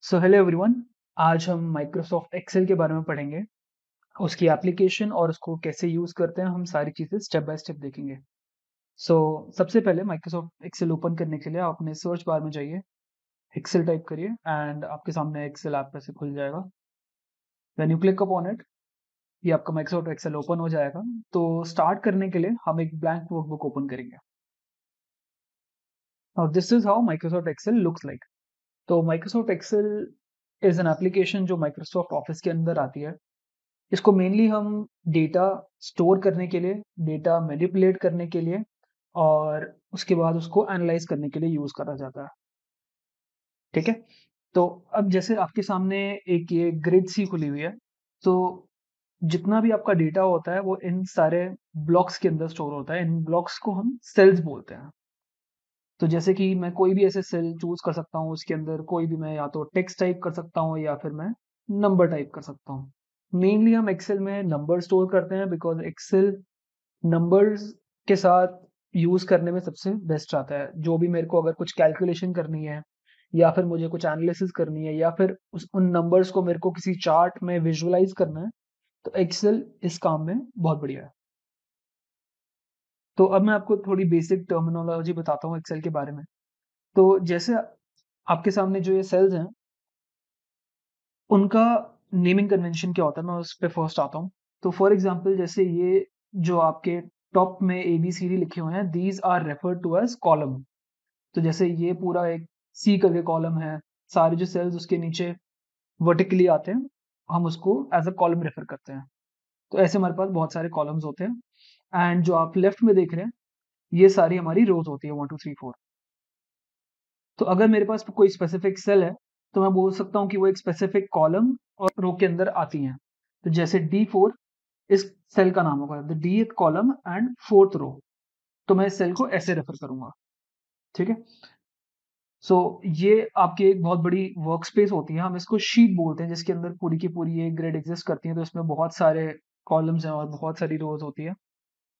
So hello everyone. आज हम Microsoft Excel के बारे में पढ़ेंगे। उसकी एप्लीकेशन और उसको कैसे यूज़ करते हैं, हम सारी चीज़ें स्टेप बाय स्टेप देखेंगे। सो सबसे पहले माइक्रोसॉफ्ट एक्सेल ओपन करने के लिए आप अपने सर्च बार में जाइए, एक्सेल टाइप करिए एंड आपके सामने एक्सेल ऐप ऐसे खुल जाएगा। When you click upon it, ये आपका माइक्रोसॉफ्ट एक्सेल ओपन हो जाएगा। तो स्टार्ट करने के लिए हम एक ब्लैंक वर्कबुक ओपन करेंगे और this is how Microsoft Excel looks like. तो Microsoft Excel is an application जो माइक्रोसॉफ्ट ऑफिस के अंदर आती है। इसको मेनली हम डेटा स्टोर करने के लिए, डेटा मैनिपुलेट करने के लिए और उसके बाद उसको एनालाइज करने के लिए यूज़ करा जाता है। ठीक है? तो अब जैसे आपके सामने एक ये ग्रिड सी खुली हुई है, तो जितना भी आपका डेटा होता है वो इन सारे ब्लॉक्स के अंदर स्टोर होता है। इन ब्लॉक्स को हम सेल्स बोलते हैं। तो जैसे कि मैं कोई भी ऐसे सेल चूज़ कर सकता हूँ, उसके अंदर कोई भी मैं या तो टेक्स्ट टाइप कर सकता हूँ या फिर मैं नंबर टाइप कर सकता हूँ। मेनली हम एक्सेल में नंबर स्टोर करते हैं बिकॉज़ एक्सेल नंबर्स के साथ यूज़ करने में सबसे बेस्ट आता है। जो भी मेरे को अगर कुछ कैलकुलेशन करनी है या फिर मुझे कुछ एनालिसिस करनी है या फिर उस उन नंबर्स को मेरे को किसी चार्ट में विजुअलाइज़ करना है, तो एक्सेल इस काम में बहुत बढ़िया है। तो अब मैं आपको थोड़ी बेसिक टर्मिनोलॉजी बताता हूँ एक्सेल के बारे में। तो जैसे आपके सामने जो ये सेल्स हैं, उनका नेमिंग कन्वेंशन क्या होता है, मैं उस पे फर्स्ट आता हूँ। तो फॉर एग्ज़ाम्पल जैसे ये जो आपके टॉप में एबीसीडी लिखे हुए हैं, these are referred to as column. तो जैसे ये पूरा एक सी करके कॉलम है, सारे जो सेल्स उसके नीचे वर्टिकली आते हैं, हम उसको एज़ अ कॉलम रेफर करते हैं। तो ऐसे हमारे पास बहुत सारे कॉलम्स होते हैं एंड जो आप लेफ्ट में देख रहे हैं, ये सारी हमारी रोज़ होती है 1, 2, 3, 4। तो अगर मेरे पास कोई स्पेसिफिक सेल है, तो मैं बोल सकता हूँ कि वो एक स्पेसिफिक कॉलम और रो के अंदर आती हैं। तो जैसे D4 इस सेल का नाम होगा, the Dth column and fourth row. तो मैं इस सेल को ऐसे रेफर करूंगा। ठीक है? सो ये आपकी एक बहुत बड़ी वर्क स्पेस होती है, हम इसको शीट बोलते हैं, जिसके अंदर पूरी की पूरी ये ग्रिड एग्जिस्ट करती है। तो इसमें बहुत सारे कॉलम्स हैं और बहुत सारी रोज होती है।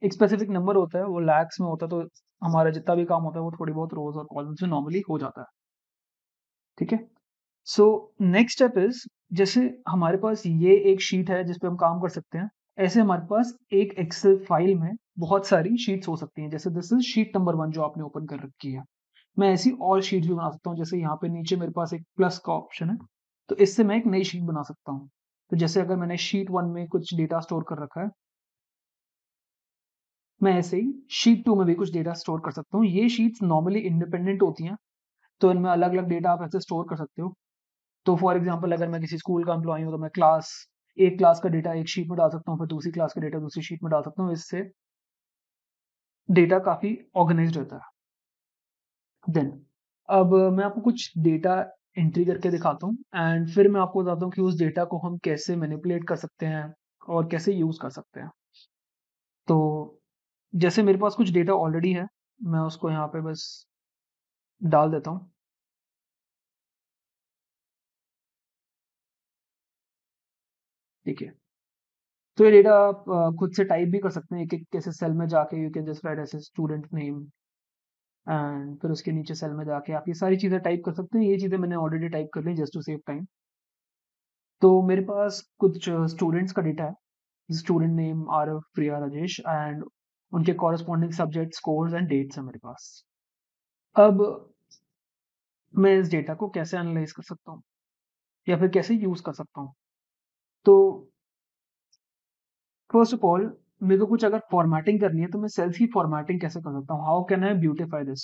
एक स्पेसिफिक नंबर होता है, वो लैक्स में होता है, तो हमारा जितना भी काम होता है वो थोड़ी बहुत रोज और कॉलम्स में नॉर्मली हो जाता है। ठीक है? सो नेक्स्ट स्टेप इज, जैसे हमारे पास ये एक शीट है जिस पे हम काम कर सकते हैं, ऐसे हमारे पास एक एक्सेल फाइल में बहुत सारी शीट्स हो सकती हैं। जैसे दिस इज शीट नंबर 1 जो आपने ओपन कर रखी है। मैं ऐसी और शीट्स भी बना सकता हूँ। जैसे यहाँ पे नीचे मेरे पास एक प्लस का ऑप्शन है, तो इससे मैं एक नई शीट बना सकता हूँ। तो जैसे अगर मैंने शीट 1 में कुछ डेटा स्टोर कर रखा है, मैं ऐसे ही शीट 2 में भी कुछ डेटा स्टोर कर सकता हूँ। ये शीट्स नॉर्मली इंडिपेंडेंट होती हैं, तो इनमें अलग-अलग डेटा आप ऐसे स्टोर कर सकते हो। तो फॉर एग्जांपल अगर मैं किसी स्कूल का एम्प्लॉयी हूँ, तो मैं एक क्लास का डेटा एक शीट में डाल सकता हूँ, फिर दूसरी क्लास का डेटा दूसरी शीट में डाल सकता हूँ। इससे डेटा काफ़ी ऑर्गेनाइज़्ड रहता है। देन अब मैं आपको कुछ डेटा एंट्री करके दिखाता हूँ एंड फिर मैं आपको बताता हूँ कि उस डेटा को हम कैसे मैनिपुलेट कर सकते हैं और कैसे यूज़ कर सकते हैं। तो जैसे मेरे पास कुछ डेटा ऑलरेडी है, मैं उसको यहाँ पे बस डाल देता हूँ। ठीक है। तो ये डेटा आप खुद से टाइप भी कर सकते हैं। एक-एक कैसे सेल में जाके you can just right as student name and फिर उसके नीचे सेल में जाके आप ये सारी चीज़ें टाइप कर सकते हैं। ये चीज़ें मैंने ऑलरेडी टाइप कर ली जस्ट टू सेव टाइम। तो मेरे पास कुछ स्टूडेंट्स का डेटा है। Student name Aarav, Priya, Rajesh and उनके corresponding subject, scores and dates है मेरे पास। अब मैं इस डेटा को कैसे एनालाइज़ कर सकता हूँ या फिर कैसे यूज़ कर सकता हूँ? तो फर्स्ट ऑफ ऑल, मेरे को कुछ अगर फॉर्मेटिंग करनी है, तो मैं सेल्स की फॉर्मेटिंग कैसे कर सकता हूँ? How can I beautify this?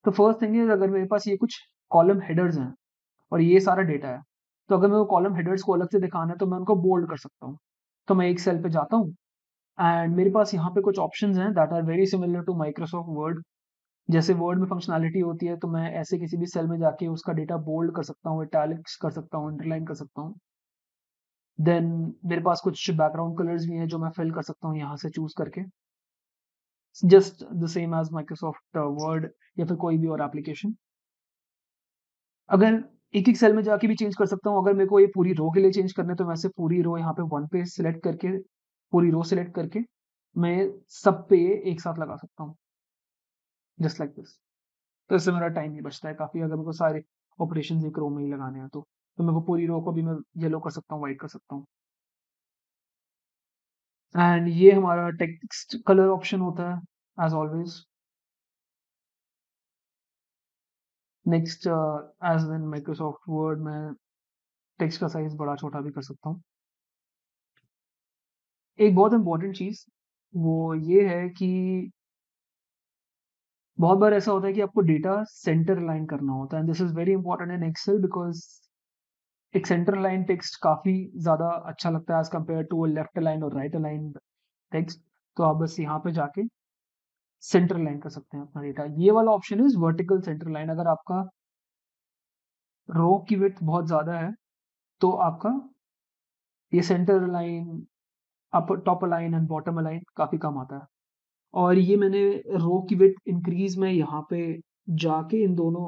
तो फर्स्ट थिंग इज़, अगर मेरे पास ये कुछ कॉलम हेडर्स हैं और ये सारा डेटा है, तो अगर मेरे को कॉलम हेडर्स को अलग से दिखाना है, तो मैं उनको बोल्ड कर सकता हूँ। तो मैं एक सेल पे जाता हूँ एंड मेरे पास यहाँ पे कुछ ऑप्शंस हैं that are very similar to Microsoft Word. जैसे वर्ड में फंक्शनैलिटी होती है, तो मैं ऐसे किसी भी सेल में जाके उसका डेटा बोल्ड कर सकता हूँ, इटैलिक्स कर सकता हूँ, अंडरलाइन कर सकता हूँ। देन मेरे पास कुछ बैकग्राउंड कलर्स भी हैं जो मैं फिल कर सकता हूँ यहाँ से चूज़ करके। Just the same as Microsoft word या फिर कोई भी और एप्लीकेशन। अगर एक-एक सेल में जाके भी चेंज कर सकता हूँ, अगर मेरे को ये पूरी रो के लिए चेंज करना है, तो मैं ऐसे पूरी रो यहाँ पे वन पे सिलेक्ट करके, पूरी रो सिलेक्ट करके, मैं सब पे ये एक साथ लगा सकता हूँ, जस्ट लाइक दिस। तो इससे मेरा टाइम भी बचता है काफ़ी, अगर मेरे को सारे ऑपरेशंस एक रो में ही लगाने हैं तो। तो मेरे को पूरी रो को भी मैं येलो कर सकता हूँ, वाइट कर सकता हूँ। एंड ये हमारा टेक्स्ट कलर ऑप्शन होता है as always. Next, as in Microsoft Word में टेक्स्ट का साइज बड़ा छोटा भी कर सकता हूँ। एक बहुत इंपॉर्टेंट चीज वो ये है कि बहुत बार ऐसा होता है कि आपको डेटा सेंटर लाइन करना होता है, and this is very important in Excel because एक सेंटर लाइन टेक्स्ट काफी ज्यादा अच्छा लगता है as compare to left line और राइट लाइन टेक्स्ट। तो आप बस यहाँ पे जाके सेंटर लाइन कर सकते हैं अपना डेटा। ये वाला option is vertical centre line. अगर आपका रो की विड्थ बहुत ज्यादा है तो आपका ये centre line, up top line and bottom line काफी कम आता है। और ये मैंने रो की विड्थ इंक्रीज में यहाँ पे जाके इन दोनों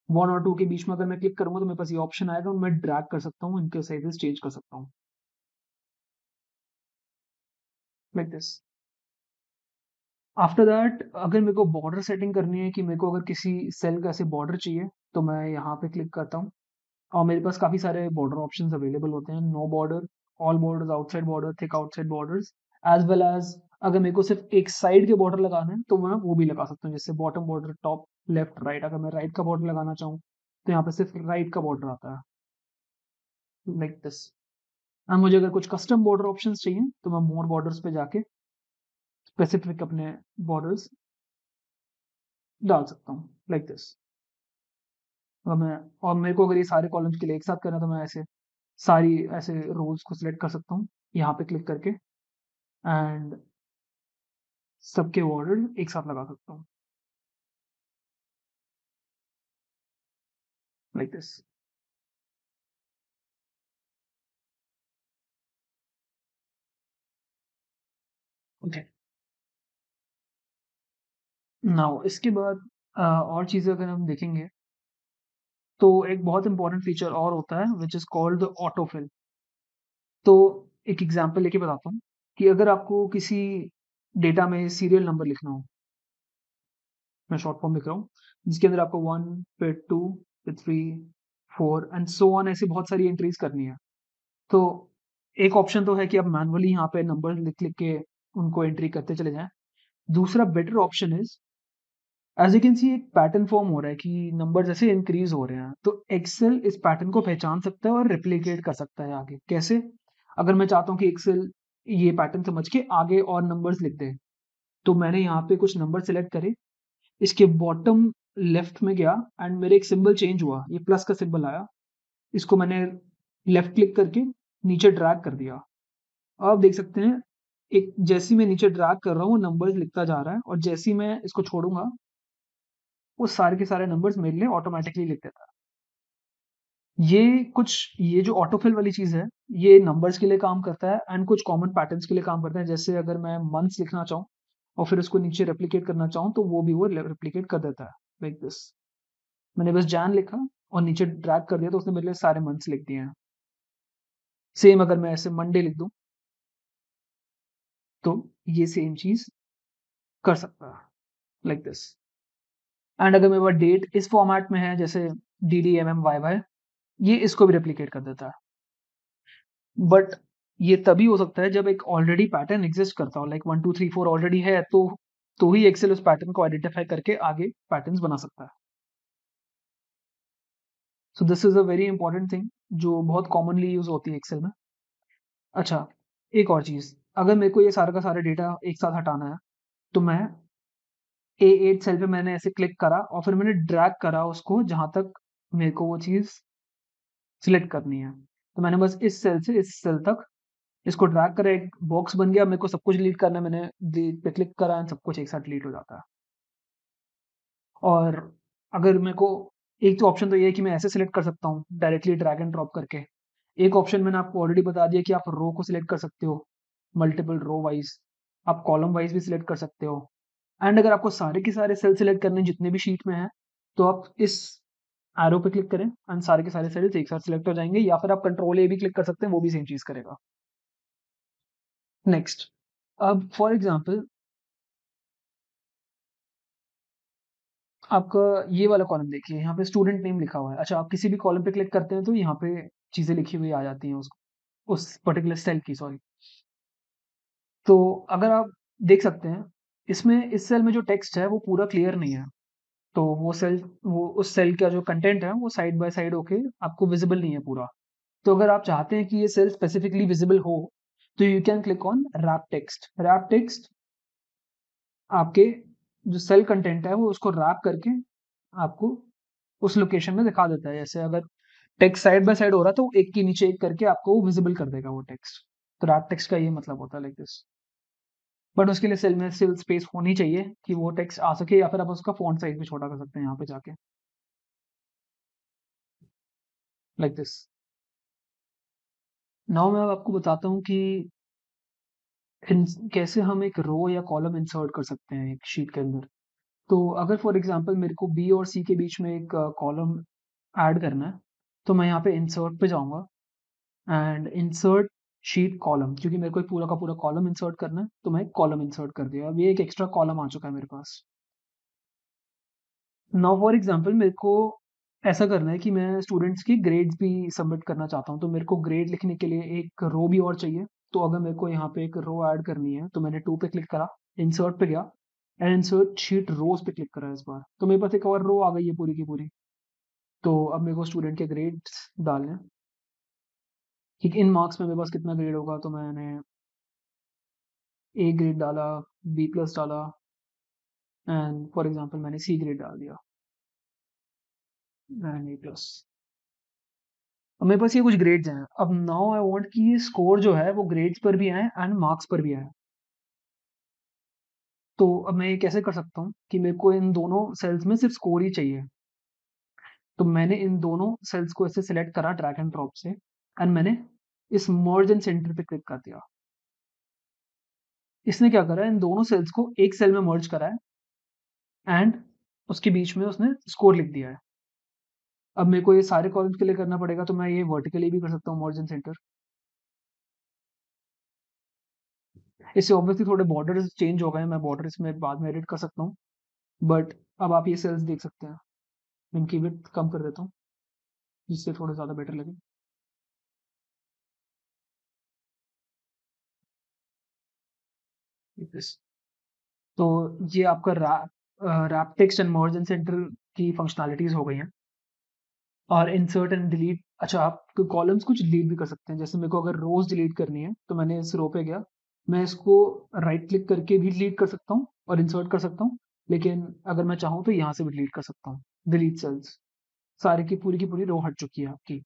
1 और 2 के बीच में अगर मैं क्लिक करूंगा तो मेरे पास ये ऑप्शन आएगा और मैं ड्रैग कर सकता हूँ, इनके साइजेस चेंज कर सकता हूँ लाइक दिस। आफ्टर दैट अगर मेरे को बॉर्डर सेटिंग करनी है कि मेरे को अगर किसी सेल का ऐसे बॉर्डर चाहिए तो मैं यहाँ पे क्लिक करता हूँ और मेरे पास काफी सारे बॉर्डर ऑप्शंस अवेलेबल होते हैं। No border, all borders, outside border, thick outside borders, as well as अगर मेरे को सिर्फ एक साइड के बॉर्डर लगाना है तो मैं वो भी लगा सकता हूँ, जैसे bottom border, top, left, right. अगर मैं राइट का बॉर्डर लगाना चाहूँ तो यहाँ पे सिर्फ राइट का बॉर्डर आता है लाइक दिस। और मुझे अगर कुछ कस्टम बॉर्डर ऑप्शंस चाहिए तो मैं मोर बॉर्डर्स पे जाके स्पेसिफिक अपने बॉर्डर्स डाल सकता हूँ लाइक दिस। और मैं और मेरे को अगर ये सारे कॉलम्स के लिए एक साथ करना है तो मैं ऐसे सारी ऐसे रोज को सिलेक्ट कर सकता हूँ यहाँ पे क्लिक करके एंड सबके बॉर्डर एक साथ लगा सकता हूँ लाइक दिस। ओके, नाउ इसके बाद और चीज़ें अगर हम देखेंगे तो एक बहुत इंपॉर्टेंट फीचर और होता है विच इज कॉल्ड ऑटोफिल। तो एक एग्जांपल लेके बताता हूँ कि अगर आपको किसी डेटा में सीरियल नंबर लिखना हो, मैं शॉर्ट फॉर्म लिख रहा हूँ जिसके अंदर आपको 1 फिर 2 फिर 3 4 एंड सो ऑन ऐसी बहुत सारी एंट्रीज करनी है। तो एक ऑप्शन तो है कि आप मैनुअली यहाँ पे नंबर लिख लिख के उनको एंट्री करते चले जाएं। दूसरा better option is, as you can see एक पैटर्न फॉर्म हो रहा है कि नंबर जैसे इंक्रीज हो रहे हैं तो एक्सेल इस पैटर्न को पहचान सकता है और रिप्लिकेट कर सकता है आगे। कैसे? अगर मैं चाहता हूँ कि एक्सेल ये पैटर्न समझ के आगे और नंबर्स लिख दे तो मैंने यहाँ पे कुछ नंबर सेलेक्ट करे, इसके बॉटम लेफ्ट में गया एंड मेरे एक सिंबल चेंज हुआ, ये प्लस का सिंबल आया, इसको मैंने लेफ्ट क्लिक करके नीचे ड्रैग कर दिया। अब आप देख सकते हैं एक जैसी मैं नीचे ड्रैग कर रहा हूँ नंबर्स लिखता जा रहा है और जैसी मैं इसको छोड़ूंगा वो सारे के सारे नंबर्स मेरे लिए ऑटोमेटिकली लिख देता है। ये जो ऑटोफिल वाली चीज है ये नंबर्स के लिए काम करता है एंड कुछ कॉमन पैटर्न्स के लिए काम करता है। जैसे अगर मैं मंथ्स लिखना चाहूँ और फिर उसको नीचे रेप्लिकेट करना चाहूँ तो वो भी वो रेप्लिकेट कर देता है लाइक दिस। मैंने बस जैन लिखा और नीचे ड्रैग कर दिया तो उसने मेरे लिए सारे मंथ्स लिख दिए हैं। सेम अगर मैं ऐसे मंडे लिख दूं तो ये सेम चीज कर सकता है लाइक दिस। एंड अगर मेरे पास डेट इस फॉर्मेट में है जैसे D D M M Y Y, ये इसको भी रेप्लिकेट कर देता है। बट ये तभी हो सकता है जब एक ऑलरेडी पैटर्न एग्जिस्ट करता हो, लाइक 1 2 3 4 ऑलरेडी है तो ही एक्सेल उस पैटर्न को आइडेंटिफाई करके आगे पैटर्न्स बना सकता है। So this is a very important thing जो बहुत कॉमनली यूज होती है एक्सेल में। अच्छा, एक और चीज, अगर मेरे को ये सारा का सारा डेटा एक साथ हटाना है तो मैं A8 सेल पे मैंने ऐसे क्लिक करा और फिर मैंने ड्रैग करा उसको जहां तक मेरे को वो चीज सिलेक्ट करनी है। तो मैंने बस इस सेल से इस सेल तक इसको ड्रैग करा, एक बॉक्स बन गया। मेरे को सब कुछ डिलीट करना है, मैंने डिलीट पे क्लिक करा एंड सब कुछ एक साथ डिलीट हो जाता है। और अगर मेरे को एक तो ऑप्शन तो ये है कि मैं ऐसे सिलेक्ट कर सकता हूँ डायरेक्टली ड्रैग एंड ड्रॉप करके। एक ऑप्शन मैंने आपको ऑलरेडी बता दिया कि आप रो को सिलेक्ट कर सकते हो मल्टीपल रो वाइज, आप कॉलम वाइज भी सिलेक्ट कर सकते हो। एंड अगर आपको सारे के सारे सेल सिलेक्ट करने हैं जितने भी शीट में है तो आप इस एरो पे क्लिक करें एंड सारे के सारे सेल्स एक साथ सिलेक्ट हो जाएंगे, या फिर आप कंट्रोल ए भी क्लिक कर सकते हैं, वो भी सेम चीज करेगा। नेक्स्ट, अब फॉर एग्जांपल आपका ये वाला कॉलम देखिए, यहाँ पे स्टूडेंट नेम लिखा हुआ है। अच्छा, आप किसी भी कॉलम पे क्लिक करते हैं तो यहाँ पे चीज़ें लिखी हुई आ जाती हैं उस पर्टिकुलर सेल की, सॉरी। तो अगर आप देख सकते हैं, इसमें इस सेल में जो टेक्स्ट है वो पूरा क्लियर नहीं है। तो वो उस सेल का जो कंटेंट है वो साइड बाय साइड होके आपको विजिबल नहीं है पूरा। तो अगर आप चाहते हैं कि ये सेल स्पेसिफिकली विजिबल हो, तो you can click on wrap text. Wrap text आपके जो सेल कंटेंट है वो उसको रैप करके आपको उस लोकेशन में दिखा देता है। जैसे अगर टेक्स्ट साइड बाय साइड हो रहा है तो एक के नीचे एक करके आपको वो विजिबल कर देगा वो टेक्स्ट। तो रैप टेक्स्ट का ये मतलब होता है, लाइक दिस। बट उसके लिए सेल में स्टिल स्पेस होनी चाहिए कि वो टेक्स्ट आ सके, या फिर आप उसका फॉन्ट साइज भी छोटा कर सकते हैं यहाँ पे जाके, लाइक दिस। नाउ मैं अब आपको बताता हूँ कि कैसे हम एक रो या कॉलम इंसर्ट कर सकते हैं एक शीट के अंदर। तो अगर फॉर एग्जांपल मेरे को बी और सी के बीच में एक कॉलम ऐड करना है, तो मैं यहाँ पे इंसर्ट पे जाऊँगा एंड इंसर्ट शीट कॉलम, क्योंकि मेरे को एक पूरा का पूरा कॉलम इंसर्ट करना है, तो मैं एक कॉलम इंसर्ट कर दिया। अब ये एक एक्स्ट्रा कॉलम आ चुका है मेरे पास। नाउ फॉर एग्जांपल मेरे को ऐसा करना है कि मैं स्टूडेंट्स की ग्रेड्स भी सबमिट करना चाहता हूँ, तो मेरे को ग्रेड लिखने के लिए एक रो भी और चाहिए। तो अगर मेरे को यहाँ पे एक रो ऐड करनी है, तो मैंने 2 पे क्लिक करा, इंसर्ट पे गया एंड इंसर्ट शीट रोज पे क्लिक करा इस बार, तो मेरे पास एक और रो आ गई है पूरी की पूरी। तो अब मेरे को स्टूडेंट के ग्रेड्स डालने हैं कि इन मार्क्स में मेरे पास कितना ग्रेड होगा। तो मैंने ए ग्रेड डाला, बी प्लस डाला एंड फॉर एग्जांपल मैंने सी ग्रेड डाल दिया एंड ए प्लस। अब मेरे पास ये कुछ ग्रेड्स हैं। अब नाउ आई वांट कि ये स्कोर जो है वो ग्रेड्स पर भी आए एंड मार्क्स पर भी आए। तो अब मैं ये कैसे कर सकता हूँ कि मेरे को इन दोनों सेल्स में सिर्फ स्कोर ही चाहिए। तो मैंने इन दोनों सेल्स को ऐसे सिलेक्ट करा ड्रैग एंड ड्रॉप से एंड मैंने इस मर्ज एंड सेंटर पे क्लिक कर दिया। इसने क्या करा, इन दोनों सेल्स को एक सेल में मर्ज करा है एंड उसके बीच में उसने स्कोर लिख दिया है। अब मेरे को ये सारे कॉलम्स के लिए करना पड़ेगा, तो मैं ये वर्टिकली भी कर सकता हूँ मर्ज एंड सेंटर। इससे ऑब्वियसली थोड़े बॉर्डर्स चेंज हो गए हैं, मैं बॉर्डर इसमें बाद में एडिट कर सकता हूँ। बट अब आप ये सेल्स देख सकते हैं। मैं इनकी विड्थ कम कर देता हूँ जिससे थोड़ा ज़्यादा बेटर लगे। Yes। तो ये आपका wrap text and merge and centre की फंक्शनैलिटीज हो गई हैं। और इंसर्ट एंड डिलीट, अच्छा आप कॉलम्स कुछ डिलीट भी कर सकते हैं। जैसे मेरे को अगर रोज डिलीट करनी है, तो मैंने इस रो पे गया, मैं इसको राइट क्लिक करके भी डिलीट कर सकता हूँ और इंसर्ट कर सकता हूँ। लेकिन अगर मैं चाहूँ तो यहाँ से भी डिलीट कर सकता हूँ। डिलीट सेल्स, सारे की पूरी रो हट चुकी है आपकी।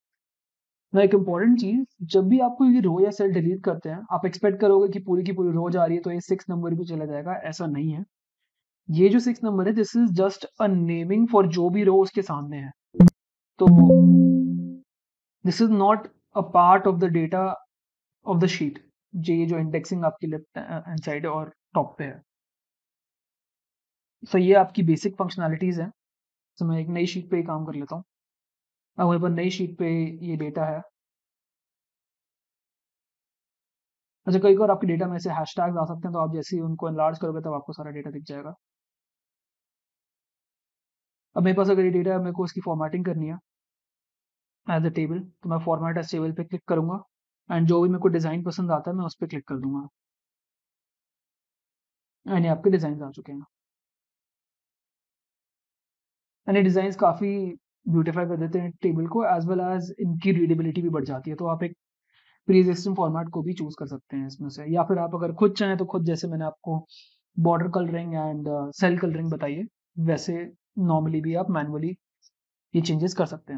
ना एक इम्पॉर्टेंट चीज, जब भी आप कोई रो या सेल डिलीट करते हैं, आप एक्सपेक्ट करोगे कि पूरी की पूरी रो जा रही है तो ये 6 नंबर भी चला जाएगा। ऐसा नहीं है। ये जो 6 नंबर है, this is just a naming for जो भी रो उसके सामने है। तो this is not a part of the data of the sheet. ये जो इंडेक्सिंग आपकी लेफ्ट हैंड साइड और टॉप पे है। सो ये आपकी बेसिक फंक्शनैलिटीज है। तो मैं एक नई शीट पे ही काम कर लेता हूँ। अब मेरे पास नई शीट पे ये डेटा है। अच्छा, कई बार आपके डेटा में से हैशटैग्स आ सकते हैं, तो आप जैसे ही उनको एनलार्ज करोगे तब आपको सारा डेटा दिख जाएगा। अब मेरे पास अगर ये डेटा है, मेरे को इसकी फॉर्मेटिंग करनी है एज अ टेबल, तो मैं फॉर्मेट एज टेबल पे क्लिक करूंगा एंड जो भी मेरे को डिज़ाइन पसंद आता है मैं उस पर क्लिक कर दूंगा एंड ये आपके डिज़ाइन आ चुके हैं। एंड ये डिज़ाइन काफ़ी ब्यूटीफाई कर देते हैं टेबल को, एज वेल एज इनकी रीडेबिलिटी भी बढ़ जाती है। तो आप एक प्री एग्जिस्टिंग फॉर्मेट को भी चूज कर सकते हैं इसमें से, या फिर आप अगर खुद चाहें तो खुद, जैसे मैंने आपको border colouring and cell colouring बताइए, वैसे नॉर्मली भी आप मैनुअली ये चेंजेस कर सकते हैं।